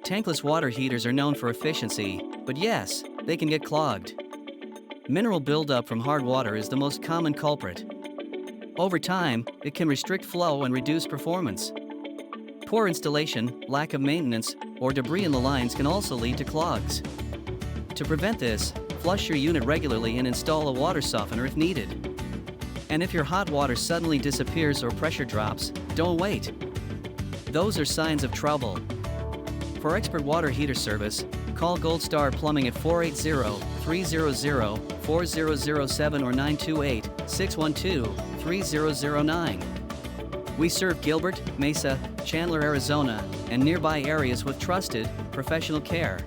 Tankless water heaters are known for efficiency, but yes, they can get clogged. Mineral buildup from hard water is the most common culprit. Over time, it can restrict flow and reduce performance. Poor installation, lack of maintenance, or debris in the lines can also lead to clogs. To prevent this, flush your unit regularly and install a water softener if needed. And if your hot water suddenly disappears or pressure drops, don't wait. Those are signs of trouble. For expert water heater service, call Gold Star Plumbing at 480-300-4007 or 928-612-3009. We serve Gilbert, Mesa, Chandler, Arizona, and nearby areas with trusted, professional care.